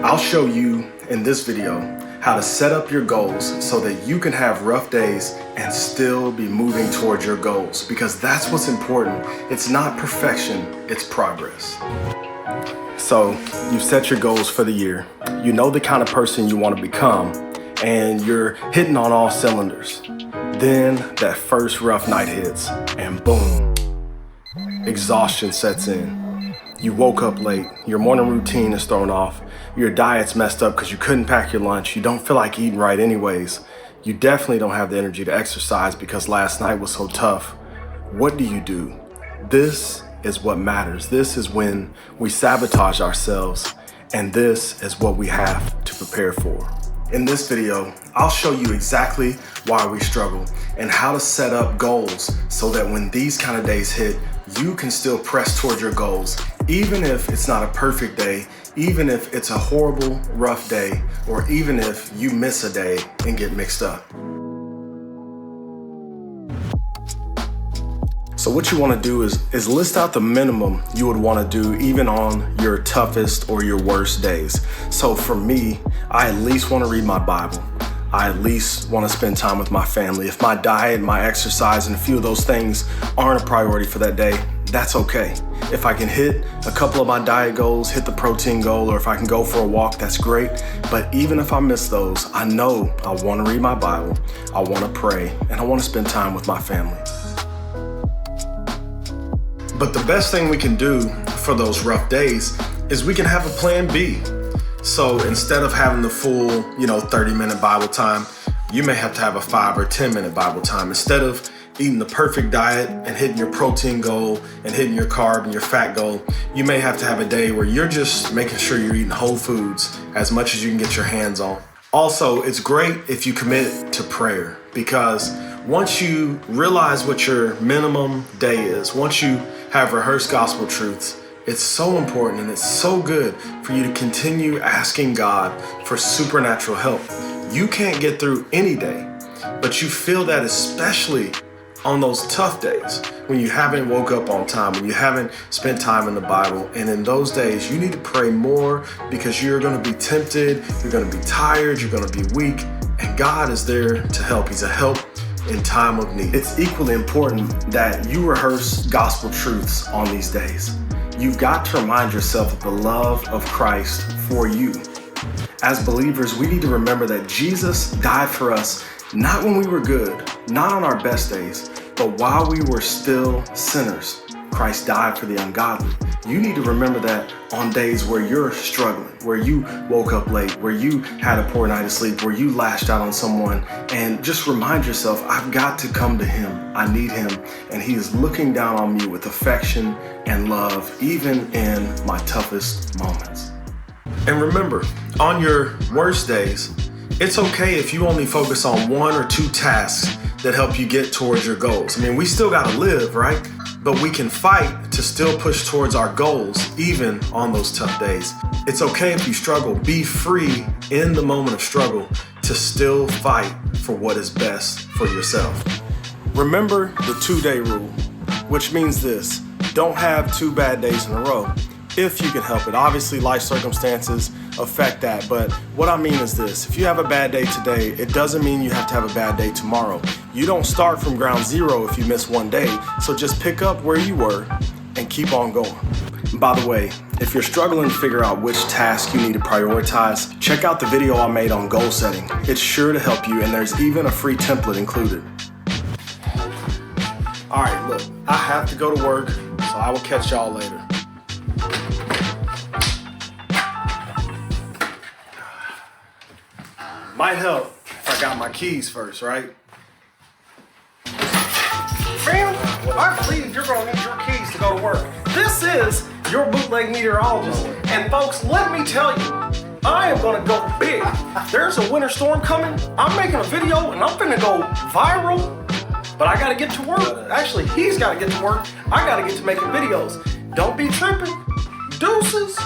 I'll show you in this video how to set up your goals so that you can have rough days and still be moving towards your goals, because that's what's important. It's not perfection, it's progress. So you've set your goals for the year. You know the kind of person you want to become, and you're hitting on all cylinders. Then that first rough night hits, and boom, exhaustion sets in. You woke up late, your morning routine is thrown off, your diet's messed up because you couldn't pack your lunch, you don't feel like eating right anyways. You definitely don't have the energy to exercise because last night was so tough. What do? This is what matters. This is when we sabotage ourselves, and this is what we have to prepare for. In this video, I'll show you exactly why we struggle and how to set up goals so that when these kind of days hit, you can still press towards your goals, even if it's not a perfect day, even if it's a horrible, rough day, or even if you miss a day and get mixed up. So what you want to do is list out the minimum you would want to do even on your toughest or your worst days. So for me, I at least want to read my Bible. I at least want to spend time with my family. If my diet, my exercise, and a few of those things aren't a priority for that day, that's okay. If I can hit a couple of my diet goals, hit the protein goal, or if I can go for a walk, that's great. But even if I miss those, I know I want to read my Bible, I want to pray, and I want to spend time with my family. But the best thing we can do for those rough days is we can have a plan B. So instead of having the full, 30-minute Bible time, you may have to have a 5 or 10-minute Bible time. Instead of eating the perfect diet and hitting your protein goal and hitting your carb and your fat goal, you may have to have a day where you're just making sure you're eating whole foods as much as you can get your hands on. Also, it's great if you commit to prayer, because once you realize what your minimum day is, once you have rehearsed gospel truths, it's so important and it's so good for you to continue asking God for supernatural help. You can't get through any day, but you feel that especially on those tough days when you haven't woke up on time, when you haven't spent time in the Bible. And in those days, you need to pray more, because you're going to be tempted, you're going to be tired, you're going to be weak, and God is there to help. He's a help in time of need. It's equally important that you rehearse gospel truths on these days. You've got to remind yourself of the love of Christ for you. As believers, we need to remember that Jesus died for us not when we were good, not on our best days, but while we were still sinners. Christ died for the ungodly. You need to remember that on days where you're struggling, where you woke up late, where you had a poor night of sleep, where you lashed out on someone, and just remind yourself, I've got to come to him. I need him, and he is looking down on me with affection and love, even in my toughest moments. And remember, on your worst days, it's okay if you only focus on 1 or 2 tasks that help you get towards your goals. I mean, we still gotta live, right? But we can fight to still push towards our goals, even on those tough days. It's okay if you struggle. Be free in the moment of struggle to still fight for what is best for yourself. Remember the 2-day rule, which means this: don't have 2 bad days in a row. If you can help it. Obviously, life circumstances affect that, but what I mean is this: if you have a bad day today, it doesn't mean you have to have a bad day tomorrow. You don't start from ground zero if you miss one day, so just pick up where you were and keep on going. By the way, if you're struggling to figure out which task you need to prioritize, check out the video I made on goal setting. It's sure to help you, and there's even a free template included. All right, look, I have to go to work, so I will catch y'all later. Might help if I got my keys first, right? Fam, I believe you're going to need your keys to go to work. This is your bootleg meteorologist. And folks, let me tell you, I am going to go big. There's a winter storm coming. I'm making a video and I'm going to go viral. But I got to get to work. Actually, he's got to get to work. I got to get to making videos. Don't be tripping. Deuces.